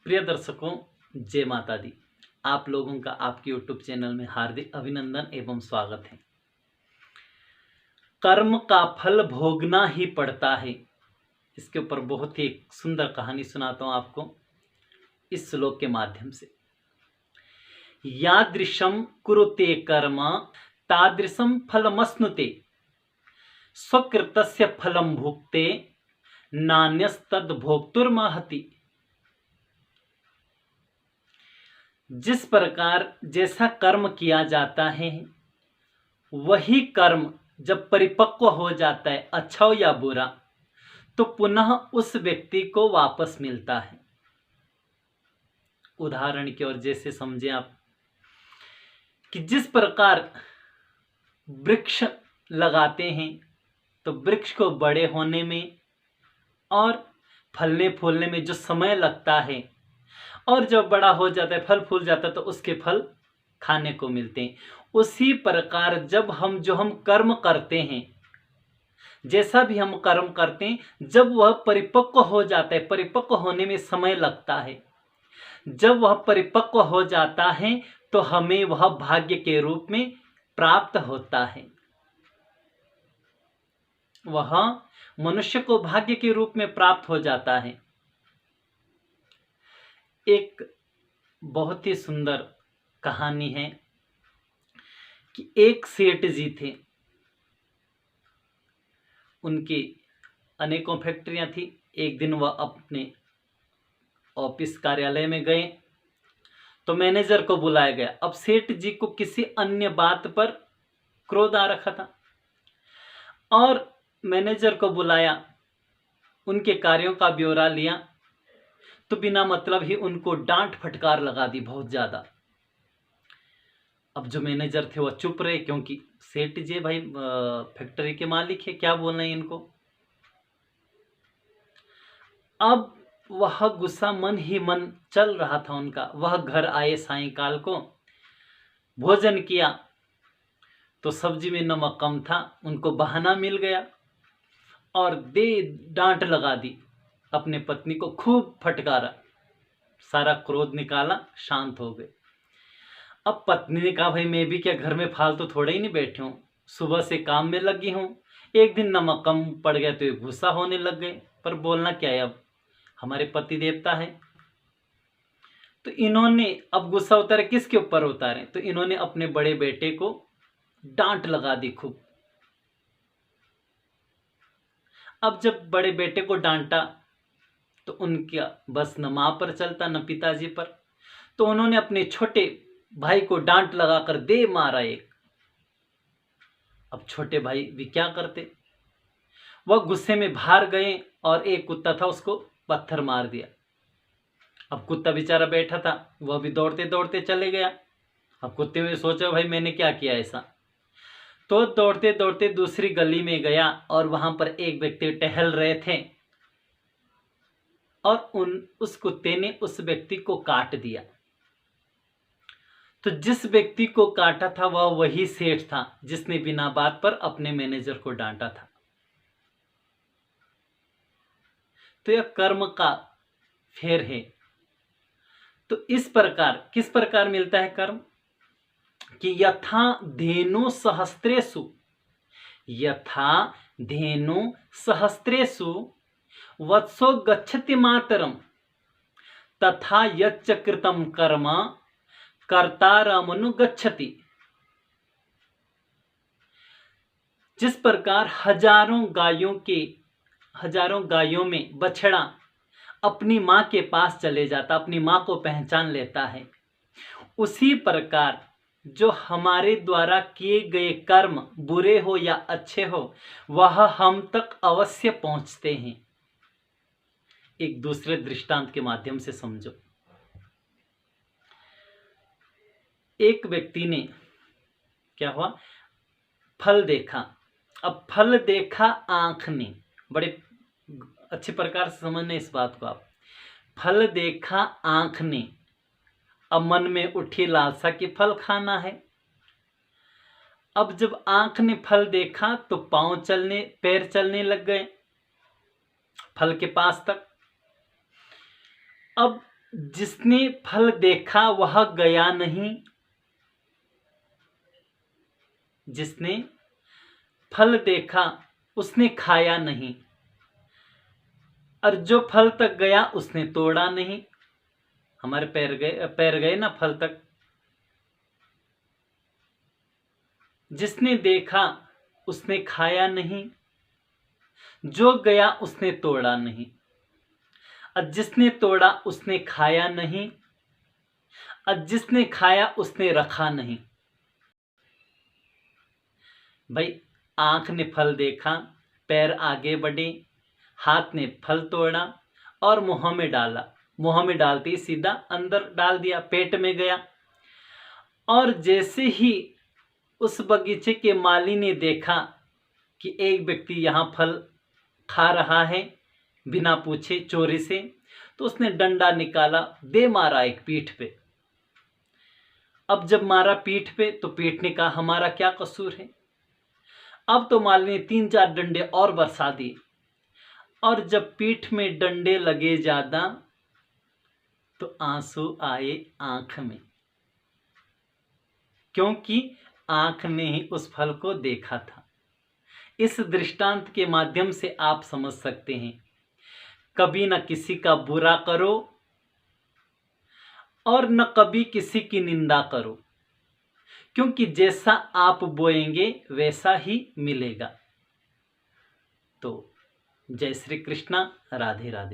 प्रिय दर्शकों, जय माता दी। आप लोगों का आपके YouTube चैनल में हार्दिक अभिनंदन एवं स्वागत है। कर्म का फल भोगना ही पड़ता है। इसके ऊपर बहुत ही सुंदर कहानी सुनाता हूँ आपको इस श्लोक के माध्यम से। यादृशं कुरुते कर्म तादृशं फलमश्नुते, स्वकृतस्य फलं भुक्ते नान्यस्तद् भोक्तुर्महति। जिस प्रकार जैसा कर्म किया जाता है वही कर्म जब परिपक्व हो जाता है, अच्छा हो या बुरा, तो पुनः उस व्यक्ति को वापस मिलता है। उदाहरण की ओर जैसे समझें आप कि जिस प्रकार वृक्ष लगाते हैं तो वृक्ष को बड़े होने में और फलने फूलने में जो समय लगता है, और जब बड़ा हो जाता है, फल फूल जाता है, तो उसके फल खाने को मिलते हैं। उसी प्रकार जब हम कर्म करते हैं, जैसा भी हम कर्म करते हैं, जब वह परिपक्व हो जाता है, परिपक्व होने में समय लगता है, जब वह परिपक्व हो जाता है तो हमें वह भाग्य के रूप में प्राप्त होता है। वह मनुष्य को भाग्य के रूप में प्राप्त हो जाता है। एक बहुत ही सुंदर कहानी है कि एक सेठ जी थे, उनकी अनेकों फैक्ट्रियां थी। एक दिन वह अपने ऑफिस कार्यालय में गए तो मैनेजर को बुलाया गया। अब सेठ जी को किसी अन्य बात पर क्रोध आ रखा था और मैनेजर को बुलाया, उनके कार्यों का ब्यौरा लिया तो बिना मतलब ही उनको डांट फटकार लगा दी बहुत ज्यादा। अब जो मैनेजर थे वह चुप रहे, क्योंकि सेठ जी भाई फैक्ट्री के मालिक है, क्या बोलना है इनको। अब वह गुस्सा मन ही मन चल रहा था उनका। वह घर आए, सायंकाल को भोजन किया तो सब्जी में नमक कम था, उनको बहाना मिल गया और डांट लगा दी। अपने पत्नी को खूब फटकारा, सारा क्रोध निकाला, शांत हो गए। अब पत्नी ने कहा, भाई मैं भी क्या घर में फालतू थोड़े ही नहीं बैठे हूँ, सुबह से काम में लगी हूँ, एक दिन नमक कम पड़ गया तो ये गुस्सा होने लग गए, पर बोलना क्या है, अब हमारे पति देवता है। तो इन्होंने अब गुस्सा उतारे, किसके ऊपर उतारे, तो इन्होंने अपने बड़े बेटे को डांट लगा दी खूब। अब जब बड़े बेटे को डांटा तो उनका बस न मां पर चलता न पिताजी पर, तो उन्होंने अपने छोटे भाई को डांट लगाकर दे मारा एक। अब छोटे भाई भी क्या करते, वह गुस्से में बाहर गए और एक कुत्ता था उसको पत्थर मार दिया। अब कुत्ता बेचारा बैठा था, वह भी दौड़ते दौड़ते चले गया। अब कुत्ते ने सोचा, भाई मैंने क्या किया ऐसा, तो दौड़ते दौड़ते दूसरी गली में गया और वहां पर एक व्यक्ति टहल रहे थे और उस कुत्ते ने उस व्यक्ति को काट दिया। तो जिस व्यक्ति को काटा था वह वही सेठ था जिसने बिना बात पर अपने मैनेजर को डांटा था। तो यह कर्म का फेर है। तो इस प्रकार किस प्रकार मिलता है कर्म कि यथा धेनु सहस्त्रेषु, यथा धेनु सहस्त्रेषु वत्सो गच्छति मातरम, तथा यच्च कृतं कर्म कर्तारमनुगच्छति। जिस प्रकार हजारों गायों में बछड़ा अपनी मां के पास चले जाता, अपनी मां को पहचान लेता है, उसी प्रकार जो हमारे द्वारा किए गए कर्म बुरे हो या अच्छे हो, वह हम तक अवश्य पहुंचते हैं। एक दूसरे दृष्टांत के माध्यम से समझो। एक व्यक्ति ने क्या हुआ, फल देखा। अब फल देखा आंख ने, बड़े अच्छे प्रकार से समझना इस बात को आप। फल देखा आंख ने, अब मन में उठी लालसा कि फल खाना है। अब जब आंख ने फल देखा तो पैर चलने लग गए फल के पास तक। अब जिसने फल देखा वह गया नहीं, जिसने फल देखा उसने खाया नहीं, और जो फल तक गया उसने तोड़ा नहीं। हमारे पैर गए ना फल तक। जिसने देखा उसने खाया नहीं, जो गया उसने तोड़ा नहीं, और जिसने तोड़ा उसने खाया नहीं, और जिसने खाया उसने रखा नहीं। भाई, आंख ने फल देखा, पैर आगे बढ़े, हाथ ने फल तोड़ा और मुंह में डाला। मुंह में डालते ही सीधा अंदर डाल दिया, पेट में गया। और जैसे ही उस बगीचे के माली ने देखा कि एक व्यक्ति यहाँ फल खा रहा है बिना पूछे चोरी से, तो उसने डंडा निकाला, दे मारा एक पीठ पे। अब जब मारा पीठ पे तो पीठ ने कहा हमारा क्या कसूर है। अब तो माली ने 3-4 डंडे और बरसा दिए, और जब पीठ में डंडे लगे ज्यादा तो आंसू आए आंख में, क्योंकि आंख ने ही उस फल को देखा था। इस दृष्टांत के माध्यम से आप समझ सकते हैं, कभी न किसी का बुरा करो और न कभी किसी की निंदा करो, क्योंकि जैसा आप बोएंगे वैसा ही मिलेगा। तो जय श्री कृष्णा, राधे राधे।